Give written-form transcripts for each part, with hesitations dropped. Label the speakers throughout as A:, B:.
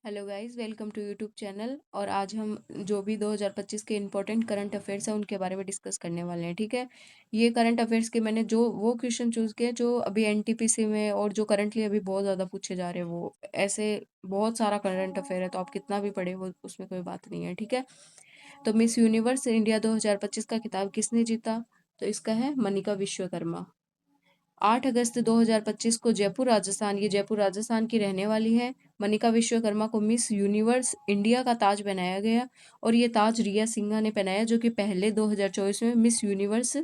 A: Hello guys, welcome to YouTube channel. और आज हम जो भी 2025 के इम्पोर्टेंट करंट अफेयर्स हैं उनके बारे में डिस्कस करने वाले हैं। ठीक है, ये करंट अफेयर्स के मैंने जो वो क्वेश्चन चूज़ किए जो अभी एनटीपीसी में और जो करंटली अभी बहुत ज़्यादा पूछे जा रहे हैं, वो ऐसे बहुत सारा करंट अफेयर है, तो आप कितना भी पढ़े वो उसमें कोई बात नहीं है। ठीक है, तो मिस यूनिवर्स इंडिया 2025 का खिताब किसने जीता? तो इसका है मनिका विश्वकर्मा। 8 अगस्त 2025 को जयपुर राजस्थान, ये जयपुर राजस्थान की रहने वाली है, मनिका विश्वकर्मा को मिस यूनिवर्स इंडिया का ताज पहनाया गया। और ये ताज रिया सिन्हा ने पहनाया, जो कि पहले 2024 में मिस यूनिवर्स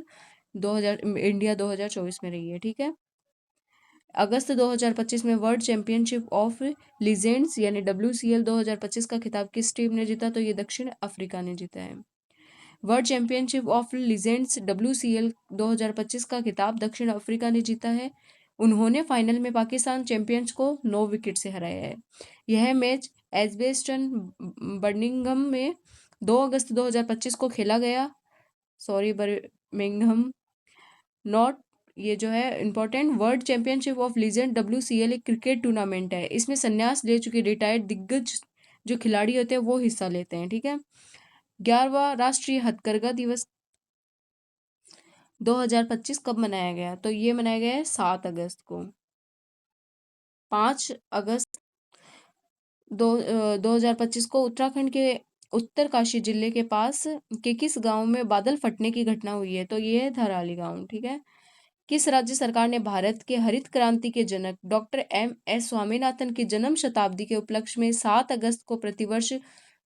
A: 2000 इंडिया 2024 में रही है। ठीक है, अगस्त 2025 में वर्ल्ड चैंपियनशिप ऑफ लीजेंड्स यानी WCL 2025 का खिताब किस टीम ने जीता? तो ये दक्षिण अफ्रीका ने जीता है। World championship of legends WCL 2025 का खिताब दक्षिण अफ्रीका ने जीता है। उन्होंने फाइनल में पाकिस्तान चैंपियंस को 9 विकेट से हराया है। यह मैच एजबेस्टन बर्मिंघम में 2 अगस्त 2025 को खेला गया। Sorry, Birmingham not. ये जो है important, world championship of legend WCL एक क्रिकेट टूर्नामेंट है। इसमें संन्यास ले चुके रिटायर्ड दिग्गज जो खिलाड़ी होते हैं वो हिस्सा लेते हैं। ठीक है, 11वां राष्ट्रीय हथकरघा दिवस 2025 कब मनाया गया? तो ये मनाया गया है 7 अगस्त को। 5 अगस्त 2025 को उत्तराखंड के उत्तरकाशी जिले के पास के किस गांव में बादल फटने की घटना हुई है? तो ये है धराली गांव। ठीक है, किस राज्य सरकार ने भारत के हरित क्रांति के जनक डॉक्टर MS स्वामीनाथन की जन्म शताब्दी के उपलक्ष्य में 7 अगस्त को प्रतिवर्ष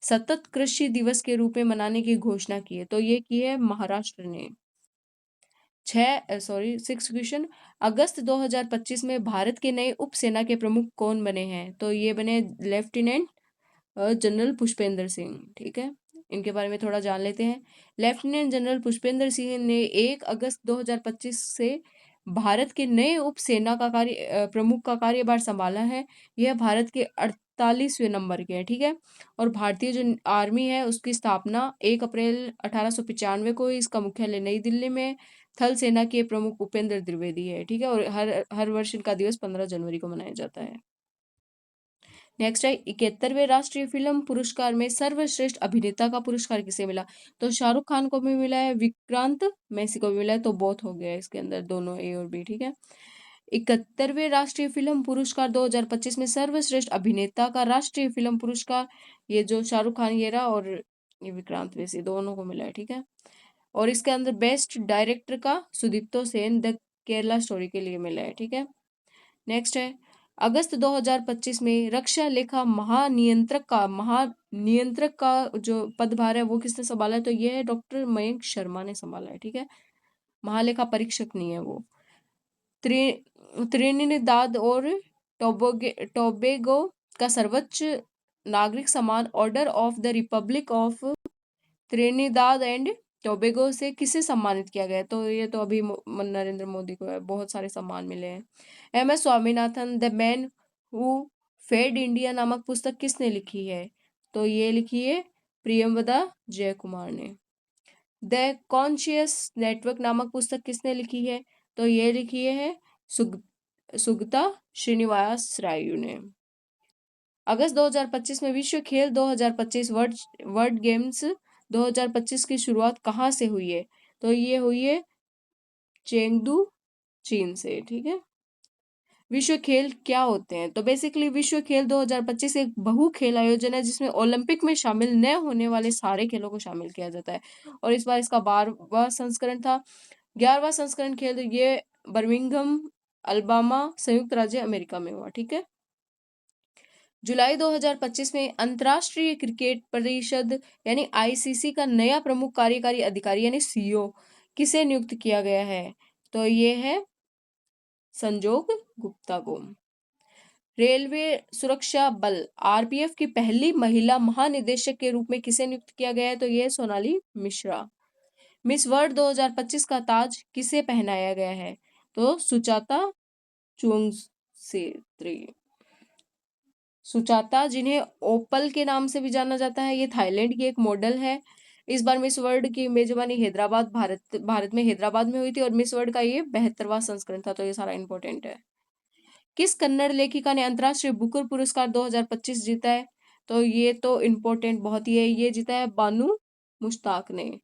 A: सतत कृषि दिवस के रूप में मनाने की घोषणा की है? तो ये की है महाराष्ट्र ने। 6 क्वेश्चन, अगस्त 2025 में भारत के नए उप सेना के प्रमुख कौन बने हैं? तो ये बने लेफ्टिनेंट जनरल पुष्पेंद्र सिंह। ठीक है, इनके बारे में थोड़ा जान लेते हैं। लेफ्टिनेंट जनरल पुष्पेंद्र सिंह ने 1 अगस्त 2025 से भारत के नए उप सेना का प्रमुख का कार्यभार संभाला है। यह भारत के 48वें नंबर के हैं। ठीक है, और भारतीय जो आर्मी है उसकी स्थापना 1 अप्रैल 1895 को हुई। इसका मुख्यालय नई दिल्ली में। थल सेना के प्रमुख उपेंद्र द्विवेदी है। ठीक है, और हर वर्ष इनका दिवस 15 जनवरी को मनाया जाता है। नेक्स्ट है 71वें राष्ट्रीय फिल्म पुरस्कार में सर्वश्रेष्ठ अभिनेता का पुरस्कार किसे मिला? तो शाहरुख खान को भी मिला है, विक्रांत मैसी को भी मिला है, तो बोथ हो गया इसके अंदर, दोनों A और B। ठीक है, 71वें राष्ट्रीय फिल्म पुरस्कार 2025 में सर्वश्रेष्ठ अभिनेता का राष्ट्रीय फिल्म पुरस्कार ये जो शाहरुख खान ये रहा, और ये विक्रांत मैसी दोनों को मिला है। ठीक है, और इसके अंदर बेस्ट डायरेक्टर का सुदीप्तो सेन द केरला स्टोरी के लिए मिला है। ठीक है, नेक्स्ट है अगस्त 2025 में रक्षा लेखा महानियंत्रक का जो पदभार है वो किसने संभाला है? तो ये है डॉक्टर मयंक शर्मा ने संभाला है। ठीक है, महालेखा परीक्षक नहीं है वो। त्रिनिदाद और टोबेगो का सर्वोच्च नागरिक सम्मान order of the Republic of Trinidad and Tobago से किसे सम्मानित किया गया? तो ये तो अभी नरेंद्र मोदी को है, बहुत सारे सम्मान मिले हैं। MS Swaminathan the man who fed India नामक पुस्तक किसने लिखी है? तो ये लिखी है प्रियंवदा जयकुमार ने। द कॉन्शियस नेटवर्क नामक पुस्तक किसने लिखी है? तो ये लिखी है सुगता श्रीनिवास रायू ने। अगस्त 2025 में विश्व खेल 2025 वर्ल्ड गेम्स 2025 की शुरुआत कहाँ से हुई है? तो ये हुई है चेंगडू, चीन से। ठीक है, विश्व खेल क्या होते हैं? तो बेसिकली विश्व खेल 2025 एक बहु खेल आयोजन है जिसमें ओलंपिक में शामिल न होने वाले सारे खेलों को शामिल किया जाता है। और इस बार इसका 12वां संस्करण था। 11वां संस्करण खेल ये बर्मिंघम अल्बामा संयुक्त राज्य अमेरिका में हुआ। ठीक है, जुलाई 2025 में अंतर्राष्ट्रीय क्रिकेट परिषद यानी ICC का नया प्रमुख कार्यकारी अधिकारी यानी CEO किसे नियुक्त किया गया है? तो ये है संजोग गुप्ता को। रेलवे सुरक्षा बल RPF की पहली महिला महानिदेशक के रूप में किसे नियुक्त किया गया है? तो ये है सोनाली मिश्रा। मिस वर्ल्ड 2025 का ताज किसे पहनाया गया है? तो सुचाता, जिन्हें ओपल के नाम से भी जाना जाता है, ये थाईलैंड की एक मॉडल है। इस बार मिस वर्ल्ड की मेजबानी भारत में हैदराबाद में हुई थी, और मिस वर्ल्ड का ये 72वां संस्करण था। तो ये सारा इंपॉर्टेंट है। किस कन्नड़ लेखिका ने अंतर्राष्ट्रीय बुकर पुरस्कार 2025 जीता है? तो ये तो इम्पोर्टेंट बहुत ही है। ये जीता है बानू मुश्ताक ने।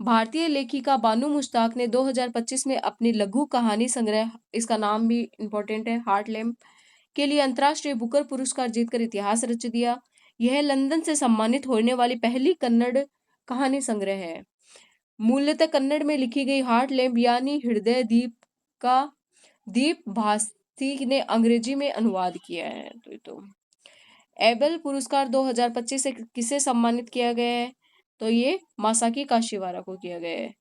A: भारतीय लेखिका बानू मुश्ताक ने 2025 में अपनी लघु कहानी संग्रह, इसका नाम भी इम्पोर्टेंट है, हार्ट लैम्प, के लिए अंतर्राष्ट्रीय बुकर पुरस्कार जीतकर इतिहास रच दिया। यह लंदन से सम्मानित होने वाली पहली कन्नड़ कहानी संग्रह है। मूलतः कन्नड़ में लिखी गई हार्ट लैम्प यानी हृदय दीप का दीप भास्ती ने अंग्रेजी में अनुवाद किया है। तो एबल पुरस्कार 2025 से किसे सम्मानित किया गया है? तो ये मासाकी काशिवारा को किया गया है।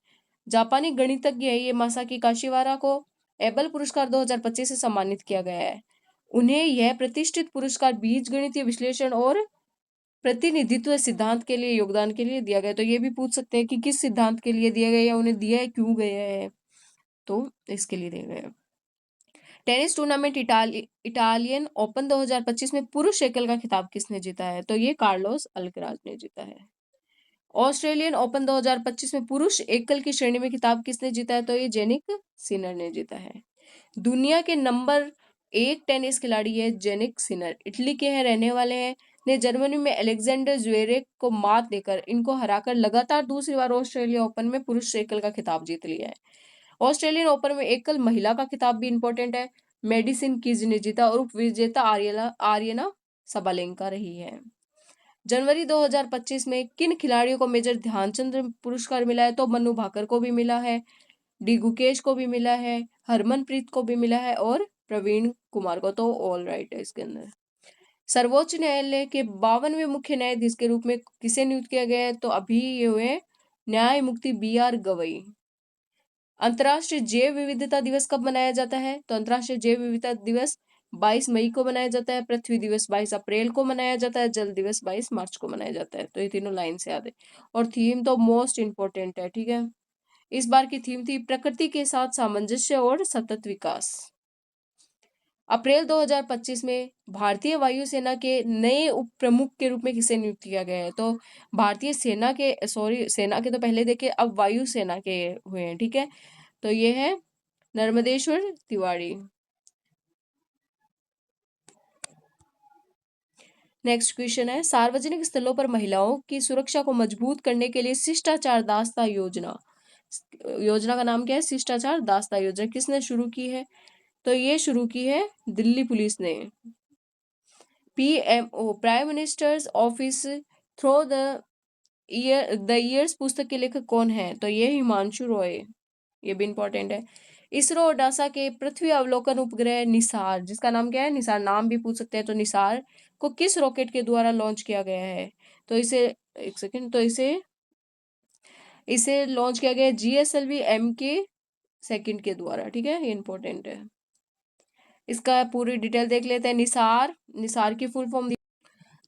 A: जापानी गणितज्ञ है ये मासाकी काशिवारा को एबल पुरस्कार 2025 से सम्मानित किया गया है। उन्हें यह प्रतिष्ठित पुरस्कार बीजगणितीय विश्लेषण और प्रतिनिधित्व सिद्धांत के लिए योगदान के लिए दिया गया। तो ये भी पूछ सकते हैं कि किस सिद्धांत के लिए दिया गया या उन्हें दिया है, क्यों गया है, तो इसके लिए दिया गया। टेनिस टूर्नामेंट इटालियन ओपन 2025 में पुरुष एकल का खिताब किसने जीता है? तो ये कार्लोस अल्कराज ने जीता है। ऑस्ट्रेलियन ओपन 2025 में पुरुष एकल की श्रेणी में खिताब किसने जीता है? तो ये जेनिक सिनर ने जीता है। दुनिया के नंबर 1 टेनिस खिलाड़ी है जेनिक सिनर, इटली के हैं, रहने वाले हैं, ने जर्मनी में अलेक्जेंडर ज्वेरेव को मात देकर इनको हराकर लगातार दूसरी बार ऑस्ट्रेलिया ओपन में पुरुष एकल का खिताब जीत लिया है। ऑस्ट्रेलियन ओपन में एकल महिला का खिताब भी इंपॉर्टेंट है, मेडिसिन कीज ने जीता और उप विजेता आर्यना सबालेंका रही है। जनवरी 2025 में किन खिलाड़ियों को मेजर ध्यानचंद पुरस्कार मिला है? तो मनु भाकर को भी मिला है, डी गुकेश को भी मिला है, हरमनप्रीत को भी मिला है और प्रवीण कुमार को। तो ऑल राइट है इसके अंदर। सर्वोच्च न्यायालय के 52वें मुख्य न्यायाधीश के रूप में किसे नियुक्त किया गया है? तो अभी ये हुए न्यायमूर्ति BR गवई। अंतर्राष्ट्रीय जैव विविधता दिवस कब मनाया जाता है? तो अंतर्राष्ट्रीय जैव विविधता दिवस 22 मई को मनाया जाता है, पृथ्वी दिवस 22 अप्रैल को मनाया जाता है, जल दिवस 22 मार्च को मनाया जाता है। तो ये तीनों लाइन से याद है। और थीम तो मोस्ट इंपोर्टेंट है, ठीक है। इस बार की थीम थी प्रकृति के साथ सामंजस्य और सतत विकास। अप्रैल 2025 में भारतीय वायुसेना के नए उप प्रमुख के रूप में किसे नियुक्त किया गया है? तो भारतीय सेना के सेना के तो पहले देखे, अब वायुसेना के हुए हैं, ठीक है। तो ये है नर्मदेश्वर तिवारी। नेक्स्ट क्वेश्चन है, सार्वजनिक स्थलों पर महिलाओं की सुरक्षा को मजबूत करने के लिए शिष्टाचार दास्ता योजना, योजना का नाम क्या है? शिष्टाचार दास्ता योजना किसने शुरू की है? तो ये शुरू की है दिल्ली पुलिस ने। PMO prime minister's office through the years पुस्तक के लेखक कौन है? तो ये हिमांशु रॉय, ये भी इंपॉर्टेंट है। इसरो और नासा के पृथ्वी अवलोकन उपग्रह निसार, जिसका नाम क्या है? निसार, नाम भी पूछ सकते हैं। तो निसार को किस रॉकेट के द्वारा लॉन्च किया गया है? तो इसे एक सेकेंड, तो इसे लॉन्च किया गया GSLV MK2 के द्वारा, ठीक है, ये इंपॉर्टेंट है। इसका पूरी डिटेल देख लेते हैं। निसार की फुल फॉर्म,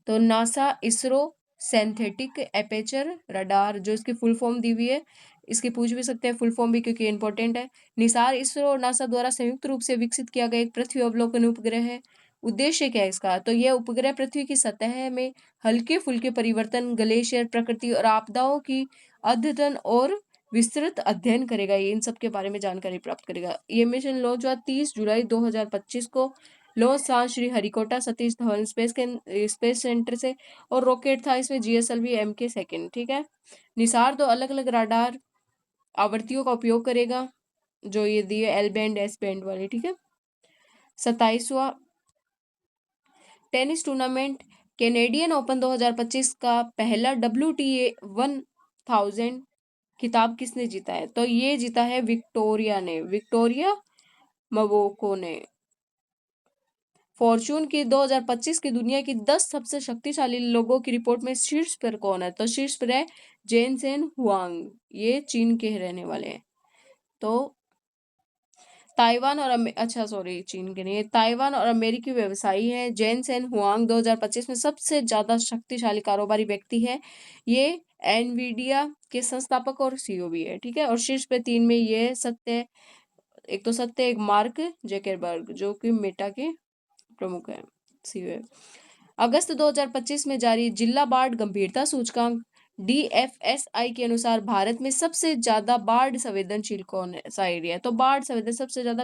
A: तो NASA ISRO synthetic aperture radar, जो इसकी फुल फॉर्म दी हुई है, इसकी पूछ भी सकते हैं फुल फॉर्म भी, क्योंकि इंपॉर्टेंट है। निसार इसरो और नासा द्वारा संयुक्त रूप से विकसित किया गया एक पृथ्वी अवलोकन उपग्रह है। उद्देश्य क्या है इसका? तो यह उपग्रह पृथ्वी की सतह में हल्के फुल्के परिवर्तन, ग्लेशियर, प्रकृति और आपदाओं की अद्यतन और विस्तृत अध्ययन करेगा। ये इन सब के बारे में जानकारी प्राप्त करेगा। ये मिशन लॉन्च हुआ 30 जुलाई 2025 को लॉन्च था श्री हरिकोटा सतीश धवन स्पेस सेंटर से, और रॉकेट था इसमें GSLV MK2, ठीक है। निसार 2 अलग अलग राडार आवृत्तियों का उपयोग करेगा, जो ये दिए L बैंड S बैंड वाली, ठीक है। 27वां टेनिस टूर्नामेंट कैनेडियन ओपन 2025 का पहला WTA 1000 खिताब किसने जीता है? तो ये जीता है विक्टोरिया मवोको ने। फॉर्च्यून की 2025 की दुनिया की 10 सबसे शक्तिशाली लोगों की रिपोर्ट में शीर्ष पर कौन है? तो शीर्ष पर है जेनसेन हुआंग, ये चीन के रहने वाले हैं। तो ताइवान और अमेरिकी व्यवसायी हैं। जेनसेन हुआंग 2025 में सबसे ज्यादा शक्तिशाली कारोबारी व्यक्ति है। ये एनवीडिया के संस्थापक और CEO भी है, ठीक है। और शीर्ष पे 3 में ये एक मार्क जकरबर्ग, जो कि मेटा के प्रमुख है, CEO है। अगस्त 2025 में जारी जिला बाढ़ गंभीरता सूचकांक DFSI के अनुसार भारत में सबसे ज्यादा बाढ़ संवेदनशील कौन सा एरिया है? तो बाढ़ संवेदन सबसे ज्यादा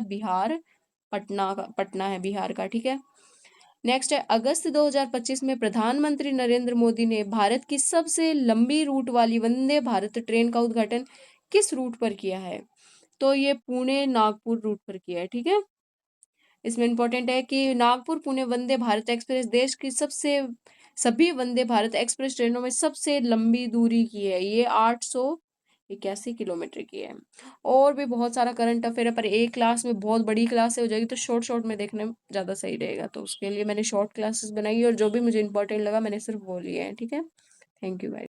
A: पटना है, बिहार का, ठीक है। नेक्स्ट है, अगस्त 2025 में प्रधानमंत्री नरेंद्र मोदी ने भारत की सबसे लंबी रूट वाली वंदे भारत ट्रेन का उद्घाटन किस रूट पर किया है? तो ये पुणे नागपुर रूट पर किया है, ठीक है। इसमें इंपॉर्टेंट है कि नागपुर पुणे वंदे भारत एक्सप्रेस देश की सभी वंदे भारत एक्सप्रेस ट्रेनों में सबसे लंबी दूरी की है। ये 881 किलोमीटर की है। और भी बहुत सारा करंट अफेयर है, पर एक क्लास में बहुत बड़ी क्लास हो जाएगी, तो शॉर्ट शॉर्ट में देखने में ज़्यादा सही रहेगा। तो उसके लिए मैंने शॉर्ट क्लासेस बनाई और जो भी मुझे इंपॉर्टेंट लगा मैंने सिर्फ वो लिए हैं, ठीक है। Thank you guys.